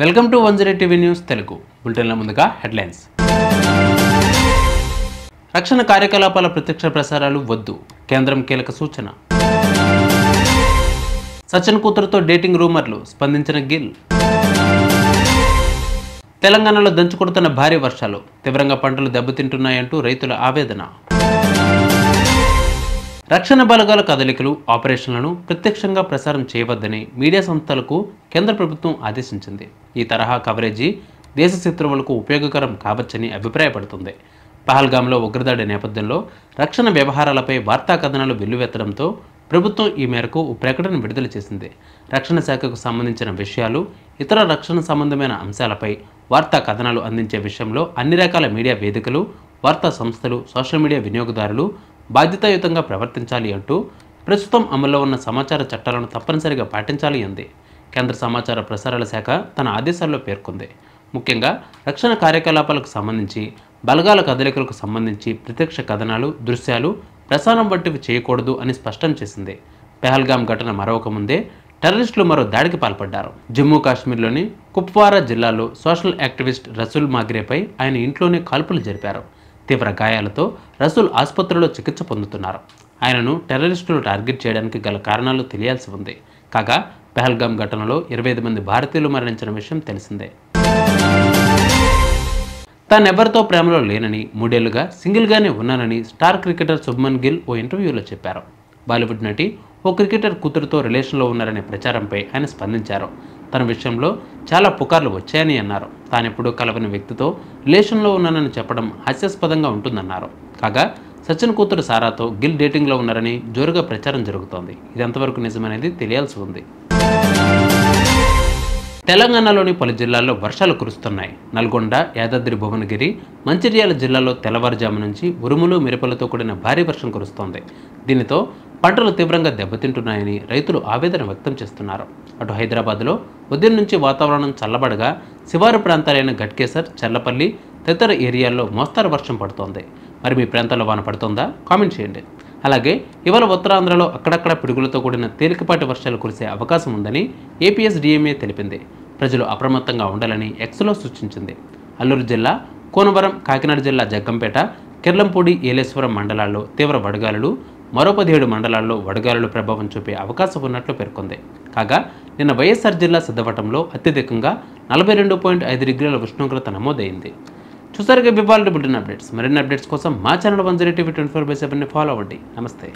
Welcome to 108 TV news Telugu బులెటిన్ల ముందుగా headlines. రక్షణ కార్యకలాపాల ప్రత్యక్ష ప్రసారాలు వద్దు, కేంద్రం కీలక సూచన. సచిన్ కూతురుతో డేటింగ్ రూమర్లు, స్పందించిన గిల్. తెలంగాణలో దంచుకొడుతున్న భారీ వర్షాలు, తీవ్రంగా పంటలు దెబ్బతింటున్నాయంటూ రైతుల ఆవేదన. రక్షణ బలగాల కదలికలు, ఆపరేషన్లను ప్రత్యక్షంగా ప్రసారం చేయవద్దని మీడియా సంస్థలకు కేంద్ర ప్రభుత్వం ఆదేశించింది. ఈ తరహా కవరేజీ దేశ శత్రువులకు ఉపయోగకరం కావచ్చని అభిప్రాయపడుతుంది. పహల్గామ్లో ఉగ్రదాడి నేపథ్యంలో రక్షణ వ్యవహారాలపై వార్తా కథనాలు వెల్లువెత్తడంతో ప్రభుత్వం ఈ మేరకు ఓ ప్రకటన విడుదల చేసింది. రక్షణ శాఖకు సంబంధించిన విషయాలు, ఇతర రక్షణ సంబంధమైన అంశాలపై వార్తా కథనాలు అందించే విషయంలో అన్ని రకాల మీడియా వేదికలు, వార్తా సంస్థలు, సోషల్ మీడియా వినియోగదారులు బాధ్యతాయుతంగా ప్రవర్తించాలి అంటూ ప్రస్తుతం అమల్లో ఉన్న సమాచార చట్టాలను తప్పనిసరిగా పాటించాలి అంది కేంద్ర సమాచార ప్రసారాల శాఖ తన ఆదేశాల్లో పేర్కొంది. ముఖ్యంగా రక్షణ కార్యకలాపాలకు సంబంధించి, బలగాల కదలికలకు సంబంధించి ప్రత్యక్ష కథనాలు, దృశ్యాలు ప్రసారం వంటివి చేయకూడదు అని స్పష్టం చేసింది. పెహల్గాం ఘటన మరొక ముందే టెర్రరిస్టులు మరో దాడికి పాల్పడ్డారు. జమ్మూ కాశ్మీర్లోని కుప్వారా జిల్లాలో సోషల్ యాక్టివిస్ట్ రసూల్ మాగ్రేపై ఆయన ఇంట్లోనే కాల్పులు జరిపారు. తీవ్ర గాయాలతో రసూల్ ఆసుపత్రిలో చికిత్స పొందుతున్నారు. ఆయనను టెర్రరిస్టులు టార్గెట్ చేయడానికి గల కారణాలు తెలియాల్సి ఉంది. కాగా పెహల్గాం ఘటనలో 25 మంది భారతీయులు మరణించిన విషయం తెలిసిందే. తానెవరితో ప్రేమలో లేనని, 3 ఏళ్లుగా సింగిల్గానే ఉన్నానని స్టార్ క్రికెటర్ శుభ్మన్ గిల్ ఓ ఇంటర్వ్యూలో చెప్పారు. బాలీవుడ్ నటి ఓ క్రికెటర్ కూతురుతో రిలేషన్లో ఉన్నారనే ప్రచారంపై ఆయన స్పందించారు. తన విషయంలో చాలా పుకార్లు వచ్చాయని అన్నారు. తానెప్పుడూ కలవని వ్యక్తితో రిలేషన్లో ఉన్నానని చెప్పడం హాస్యాస్పదంగా ఉంటుందన్నారు. కాగా సచిన్ కూతురు సారాతో గిల్ డేటింగ్లో ఉన్నారని జోరుగా ప్రచారం జరుగుతోంది. ఇది ఎంతవరకు నిజమనేది తెలియాల్సి ఉంది. తెలంగాణలోని పలు జిల్లాల్లో వర్షాలు కురుస్తున్నాయి. నల్గొండ, యాదాద్రి భువనగిరి, మంచిర్యాల జిల్లాలో తెల్లవారుజాము నుంచి ఉరుములు, మెరుపులతో కూడిన భారీ వర్షం కురుస్తోంది. దీనితో పంటలు తీవ్రంగా దెబ్బతింటున్నాయని రైతులు ఆవేదన వ్యక్తం చేస్తున్నారు. అటు హైదరాబాద్లో ఉదయం నుంచి వాతావరణం చల్లబడగా శివారు ప్రాంతాలైన ఘట్కేసర్, చల్లపల్లి తదితర ఏరియాల్లో మోస్తారు వర్షం పడుతోంది. మరి మీ ప్రాంతాల్లో వాన పడుతోందా? కామెంట్ చేయండి. అలాగే ఇవాళ ఉత్తరాంధ్రలో అక్కడక్కడ పిడుగులతో కూడిన తేలికపాటి వర్షాలు కురిసే అవకాశం ఉందని ఏపీఎస్డీఎంఏ తెలిపింది. ప్రజలు అప్రమత్తంగా ఉండాలని ఎక్స్లో సూచించింది. అల్లూరు జిల్లా కోనవరం, కాకినాడ జిల్లా జగ్గంపేట, కిర్లంపూడి, ఏలేశ్వరం మండలాల్లో తీవ్ర వడగాలులు, మరో 17 మండలాల్లో వడగాలులు ప్రభావం చూపే అవకాశం ఉన్నట్లు పేర్కొంది. కాగా నిన్న వైఎస్ఆర్ జిల్లా సిద్ధవటంలో అత్యధికంగా 42.5 డిగ్రీల ఉష్ణోగ్రత నమోదైంది. చూసారుగా బిబాల్ బులెటిన్ అప్డేట్స్. మరిన్ని అప్డేట్స్ కోసం మా ఛానల్ 108 టీవీ 24/7 ఫాలో అవ్వండి. నమస్తే.